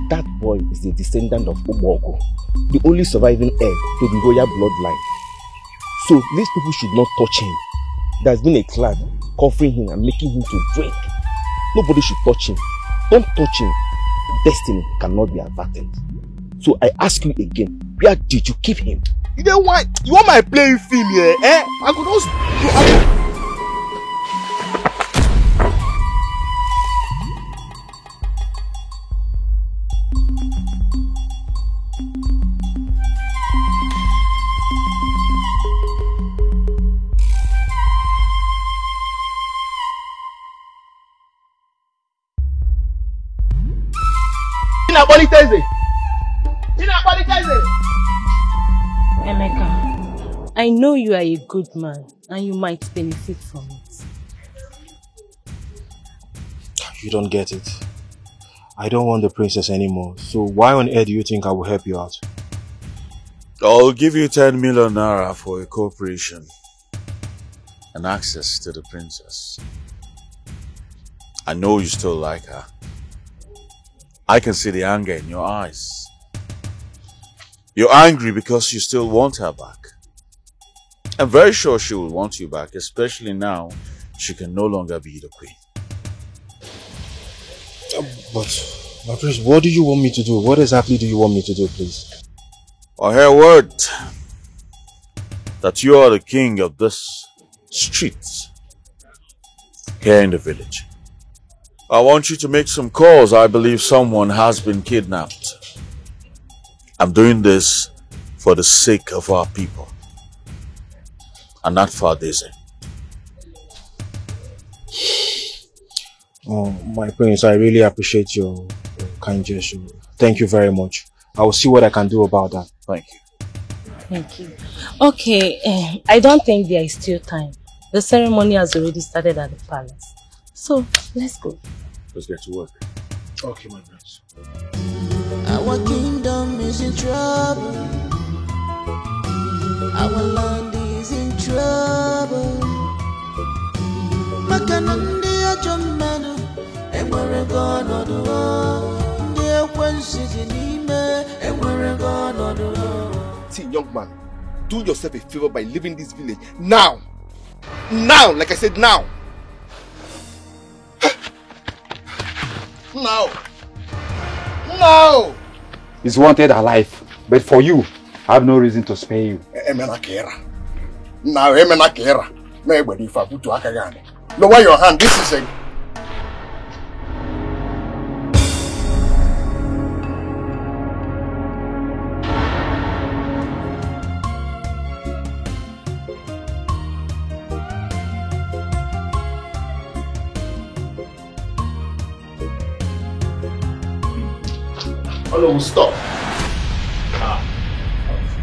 that boy is the descendant of Omogo, the only surviving heir to the royal bloodline. So these people should not touch him. There's been a cloud covering him and making him to drink. Nobody should touch him. Don't touch him. Destiny cannot be averted. So I ask you again, where did you keep him? You don't want, you want my playing film here, eh? I could also... Emeka, I know you are a good man and you might benefit from it. You don't get it. I don't want the princess anymore, so why on earth do you think I will help you out? I'll give you 10 million naira for a cooperation and access to the princess. I know you still like her. I can see the anger in your eyes. You're angry because you still want her back. I'm very sure she will want you back, especially now she can no longer be the queen. But, my prince, what do you want me to do? What exactly do you want me to do, please? I hear word that you are the king of this street here in the village. I want you to make some calls. I believe someone has been kidnapped. I'm doing this for the sake of our people and not for Daisy. Oh, my prince, I really appreciate your kind gesture. Thank you very much. I will see what I can do about that. Thank you. Thank you. Okay, I don't think there is still time. The ceremony has already started at the palace. So, let's go. Let's get to work. Okay, my prince. Our kingdom is in trouble. Our land is in trouble. Makanandi ajomenu, enwere gono do. Ndi ekwensi jinime, enwere gono do. See, young man, do yourself a favor by leaving this village now. Now, like I said, now. Now. Now. He's wanted alive, but for you, I have no reason to spare you. Now, lower your hand. This is a... Oh no, stop.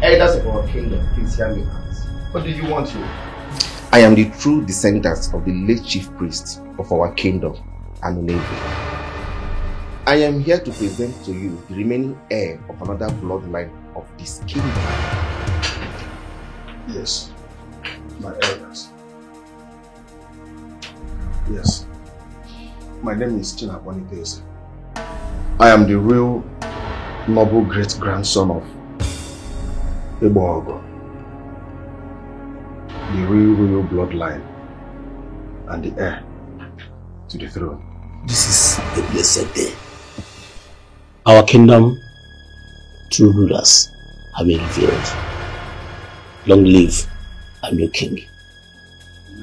Elders of our kingdom, please hear me out. What do you want here? I am the true descendant of the late chief priest of our kingdom, Anulebi. I am here to present to you the remaining heir of another bloodline of this kingdom. Yes, my elders. Yes. My name is Chinaboni Tese. I am the real noble great-grandson of Ebogo, the real royal bloodline and the heir to the throne. This is a blessed day. Our kingdom, true rulers, have been revealed. Long live our new king.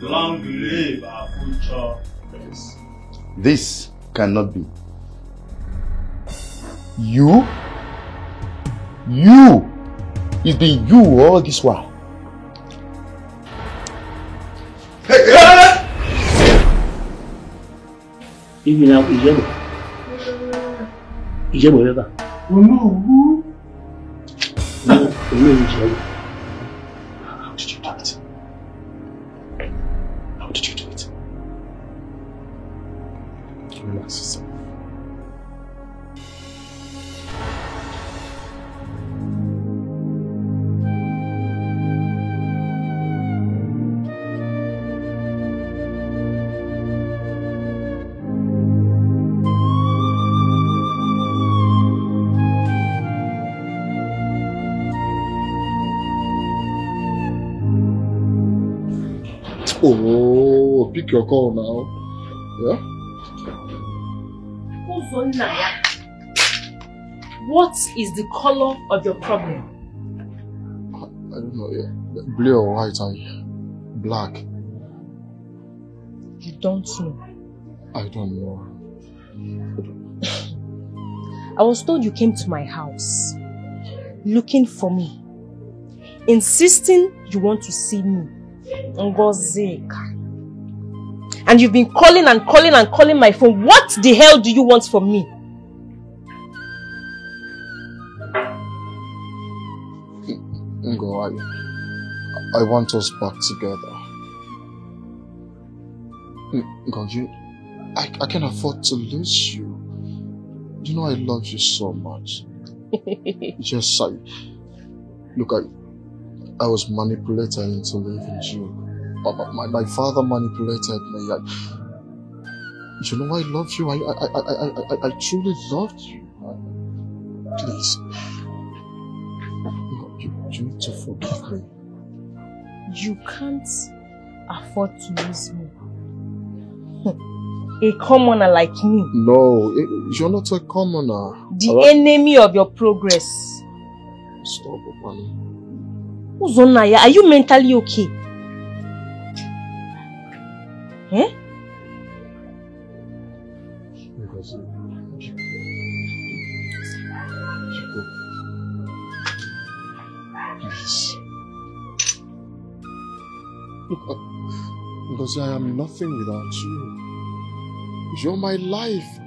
Long live our future prince. This cannot be. You? It's been you all this while. Even now, Ijebo ever. Oh no. No, Ijebo. How did you do it? How did you do it? Relax yourself. Oh, pick your call now. Yeah? What is the color of your problem? I don't know. Yeah. Blue or white and black. You don't know. I don't know. I was told you came to my house looking for me, insisting you want to see me. Ngozeka. And you've been calling and calling and calling my phone. What the hell do you want from me? Ngo, I want us back together. Ngo, I can't afford to lose you. You know I love you so much. Yes, I was manipulated into leaving you. My father manipulated me. You know I love you. I truly loved you. Please. You need to forgive me. You can't afford to lose me. A commoner like me. No, you're not a commoner. The enemy of your progress. Stop, Opani. Uzonaya, are you mentally okay? Eh? Please. Because I am nothing without you. You're my life.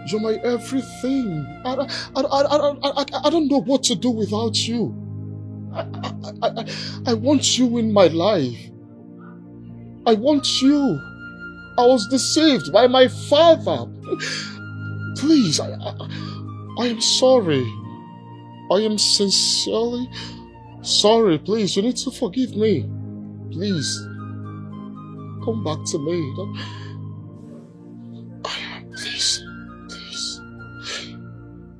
You're my everything. I don't know what to do without you. I want you in my life. I want you. I was deceived by my father. Please, I am sorry. I am sincerely sorry. Please, you need to forgive me. Please, come back to me. Please, please,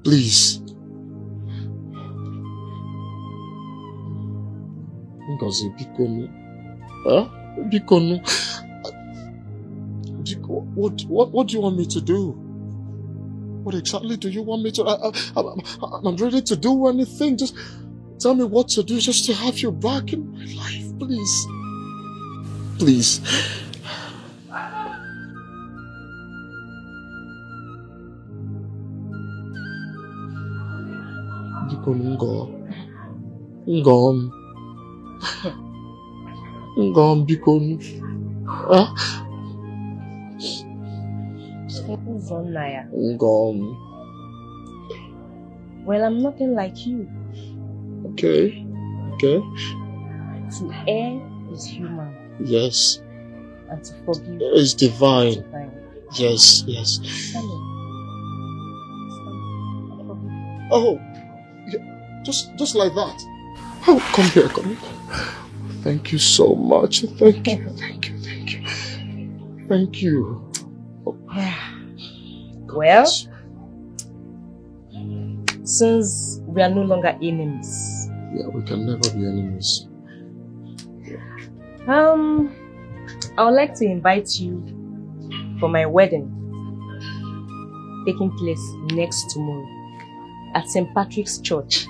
please. Ngozi, Bikonu. Huh? Bikonu. What do you want me to do? What exactly do you want me to... I'm ready to do anything. Just tell me what to do just to have you back in my life, please. Please. Bikonu, Ngom, Bikonu. Huh? Ngom. Well, I'm nothing like you. Okay. To err is human. Yes. And to forgive is divine. Yes. Oh, yeah, just like that. Oh, come here. Thank you so much. Thank you. Well, since we are no longer enemies. Yeah, we can never be enemies. I would like to invite you for my wedding, taking place next tomorrow at St. Patrick's Church.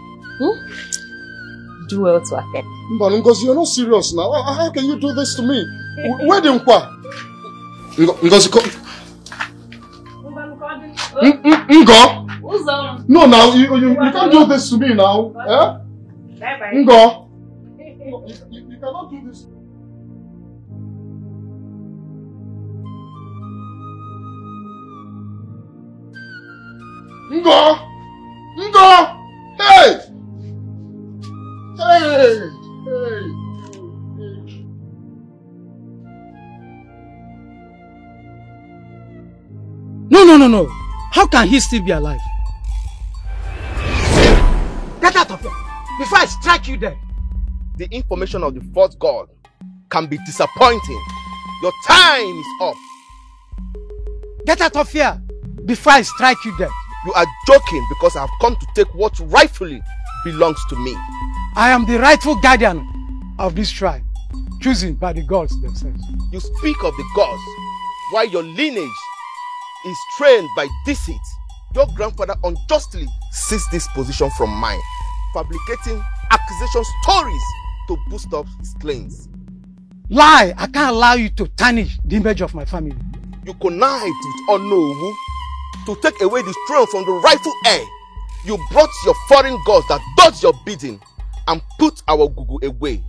Do well to attend. Ngozi, you're not serious now. How can you do this to me? Wedding kwa? Ngozi, come. Ngo? No, now you can't do this to me now. Eh? Bye-bye. Ngo? You cannot do this. Ngo! Hey! No. How can he still be alive? Get out of here before I strike you dead. The information of the false god can be disappointing. Your time is up. Get out of here before I strike you dead. You are joking because I have come to take what rightfully belongs to me. I am the rightful guardian of this tribe, chosen by the gods themselves. You speak of the gods while your lineage is trained by deceit. Your grandfather unjustly seized this position from mine, fabricating accusation stories to boost up his claims. Lie! I can't allow you to tarnish the image of my family. You connived with Onowu to take away the throne from the rightful heir. You brought your foreign gods that does your bidding and put our Gugu away.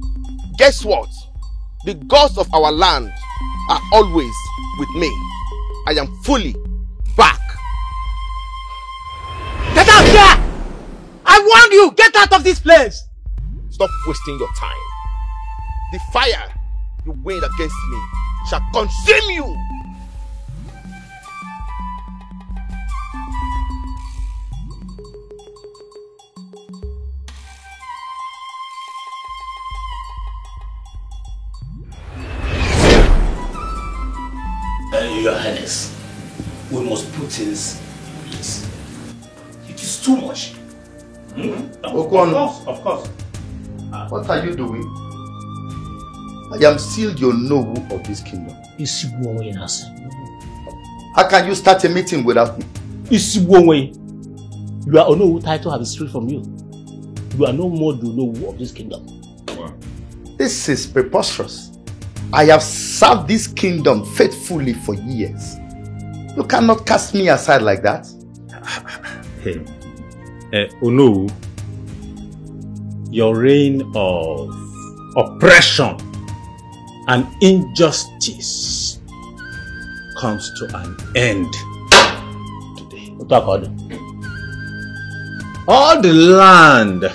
Guess what? The gods of our land are always with me. I am fully back. Get out here! I warned you! Get out of this place! Stop wasting your time. The fire you waged against me shall consume you. Your Highness, we must put things in place. It is too much. Of course. What are you doing? I am still your noble of this kingdom. How can you start a meeting without me? You are Onowu title have been stripped from you. You are no more the Onowu of this kingdom. This is preposterous. I have served this kingdom faithfully for years. You cannot cast me aside like that. Hey, Onowu, your reign of oppression and injustice comes to an end today. All the land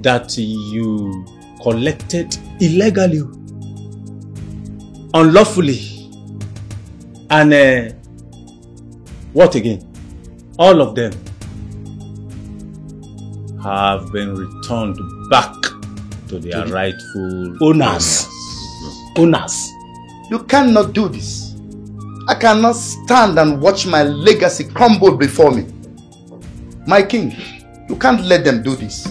that you collected illegally, unlawfully, and what again? All of them have been returned back to their rightful owners. You cannot do this. I cannot stand and watch my legacy crumble before me. My king, you can't let them do this.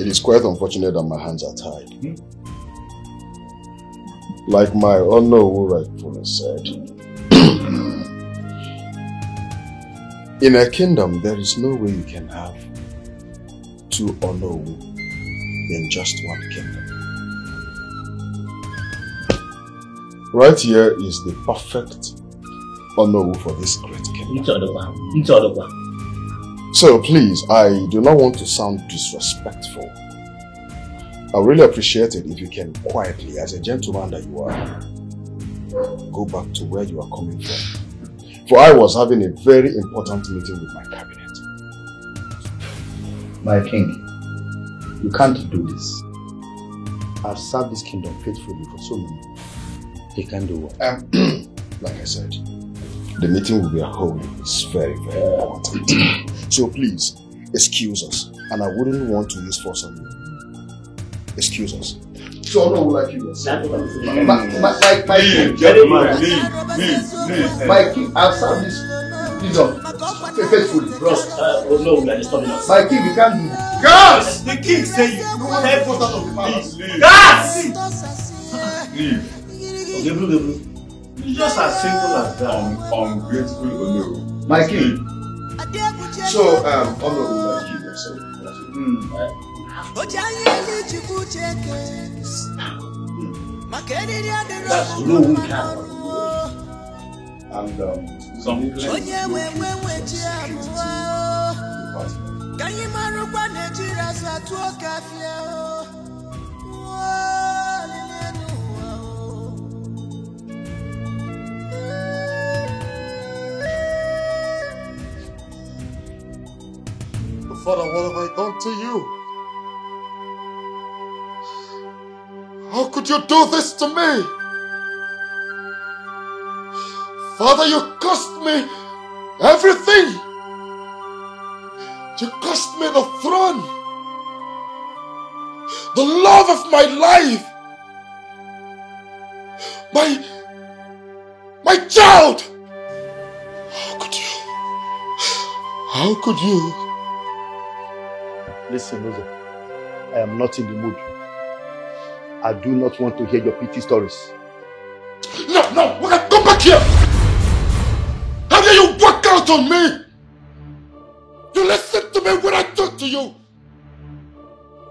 It is quite unfortunate that my hands are tied. Like my Onowu rightfully said, in a kingdom there is no way you can have two Onowu in just one kingdom. Right here is the perfect Onowu for this great kingdom. So please, I do not want to sound disrespectful. I really appreciate it if you can quietly, as a gentleman that you are, go back to where you are coming from. For I was having a very important meeting with my cabinet. My king, you can't do this. I've served this kingdom faithfully for so many years. They can't do what? Like I said, the meeting will be a whole. It's very, very important. So please, excuse us. And I wouldn't want to use force on you. Excuse us. So I don't like you. My king, I've served this kingdom faithfully. Bros, no, we are disturbing us. My king, you can't do this. Guards! The king say you help us out of the palace. Guards! Leave. It's just as simple as that. Ungrateful Onowu. My king. So, Honorable, like you were saying. That's no one can. And some Father, what have I done to you? How could you do this to me? Father, you cost me everything. You cost me the throne, the love of my life, my child. How could you? Listen, Uzo, I am not in the mood. I do not want to hear your pity stories. No, come back here! How dare you walk out on me? You listen to me when I talk to you.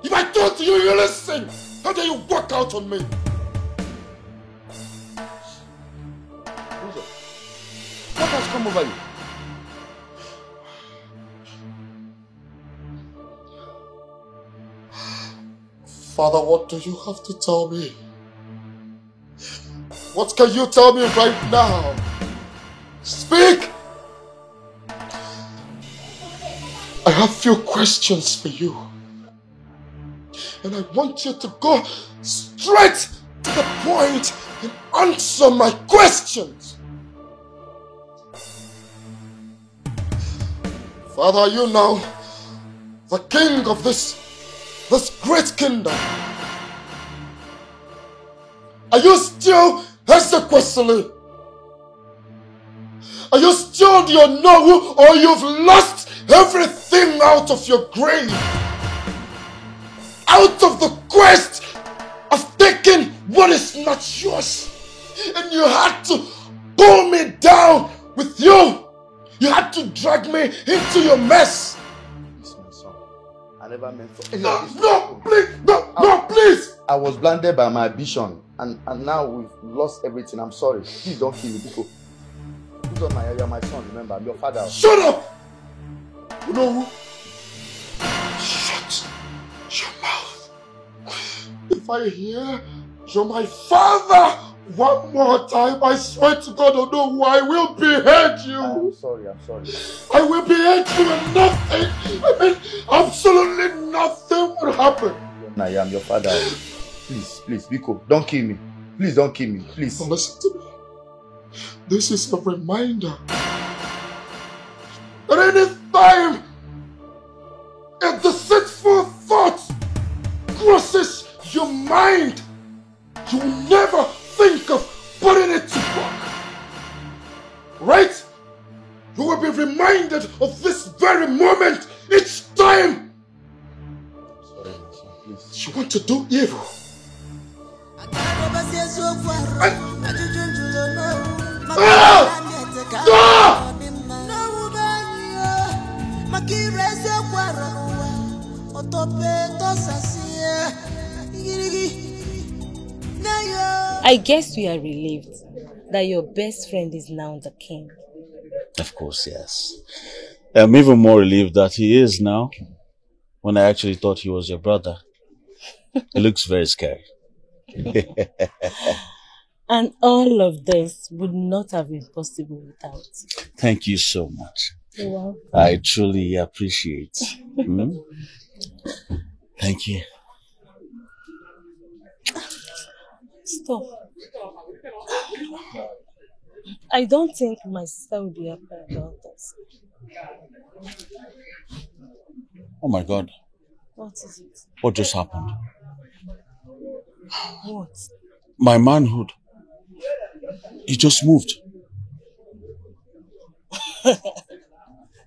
If I talk to you, you listen. How dare you walk out on me? Uzo, what has come over you? Father, what do you have to tell me? What can you tell me right now? Speak! I have few questions for you. And I want you to go straight to the point and answer my questions. Father, are you now the king of this great kingdom? Are you still Ezekwesili? Are you still the Onowu, or you've lost everything out of your grave? Out of the quest of taking what is not yours. And you had to pull me down with you. You had to drag me into your mess. I never meant for please! I was blinded by my ambition, and now we've lost everything. I'm sorry. Please don't kill me, people. You're my son, remember, I'm your father. Shut up! No. Shut your mouth. If I hear you're my father one more time, I swear to God, Onowu, I will behead you. I'm sorry. I will behead you and nothing, absolutely nothing will happen. I am your father. Please, Biko, don't kill me. Please don't kill me, please. Listen to me. This is a reminder that any time a deceitful thought crosses your mind, you will never think of putting it to work. Right? You will be reminded of this very moment each time. Sorry, my son. You want to do evil? I guess we are relieved that your best friend is now the king. Of course, yes. I'm even more relieved that he is now, when I actually thought he was your brother. He looks very scary. And all of this would not have been possible without. Thank you so much. You're welcome. I truly appreciate. Thank you. Stop. I don't think my sister will be happy about this. Oh my God. What is it? What just happened? What? My manhood. It just moved.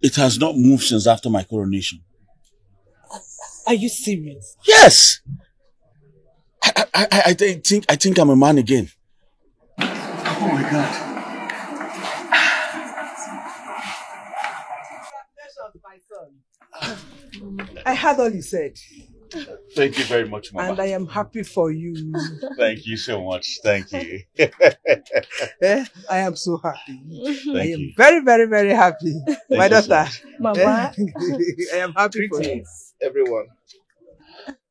It has not moved since after my coronation. Are you serious? Yes! I think I'm a man again. Oh my God. I heard all you said. Thank you very much, Mama. And I am happy for you. Thank you so much. Thank you. I am so happy. I am you. very, very, very happy. My you daughter. so Mama. I am happy for you. Everyone.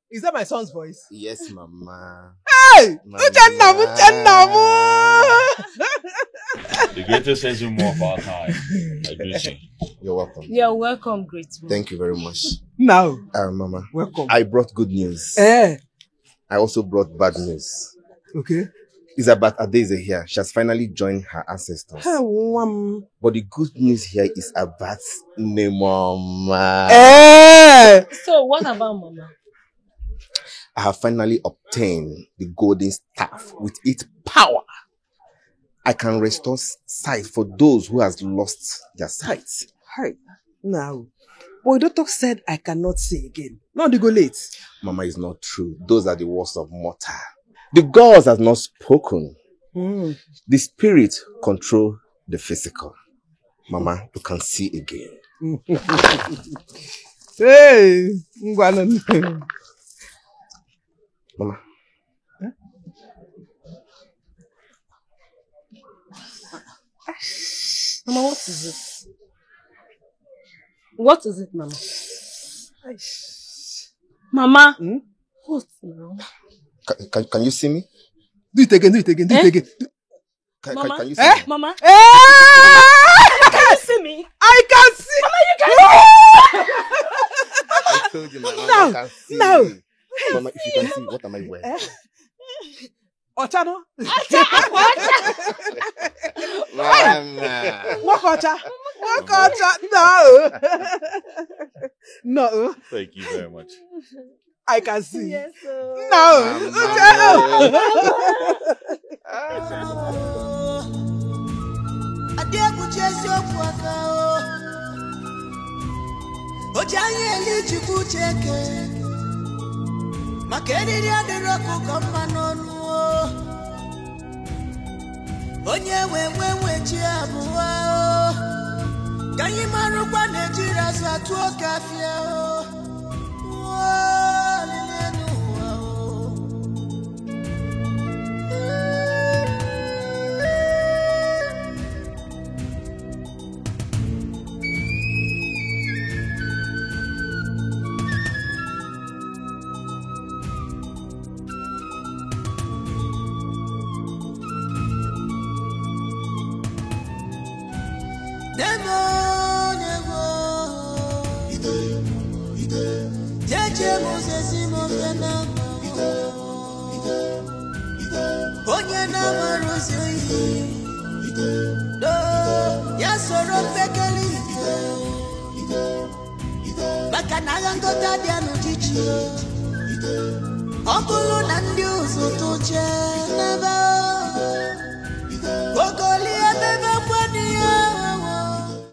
Is that my son's voice? Yes, Mama. Hey! Uchenna! The greatest says you more of our time. I greet you. You're welcome. You're welcome, great one. Thank you very much. Now. Mama. Welcome. I brought good news. I also brought bad news. Okay. Isabat Adeze here. She has finally joined her ancestors. But the good news here is Abat's name, Mama. So what about Mama? I have finally obtained the golden staff. With its power, I can restore sight for those who has lost their sight. Hi. Now, boy, doctor said I cannot see again. Now they go late. Mama, is not true. Those are the words of mortal. The gods have not spoken. The spirit control the physical. Mama, you can see again. Hey, Mama. Mama, what is it? What is it, Mama? Mama? What now? Can you see me? Do it again, do it again, do it again. Mama? Can you see me? Mama? Can you see me? I can see. Mama, you can see. I told you, Mama, No, I can see. no. Mama, if you can see, what am I wearing? Ochano? Mama. Walk Ocha. Walk Ocha. No. No. Thank you very much. I can see. Yes, onye we chi abụọ ka anyị marụkwa na-ejiri azụ atụ oke afịa onye na-amarozi oyi ya soro mpekele maka na agha ngọta bịa n'ụdịchi ọ bụrụ na ndị ụzụ tụche n'ebe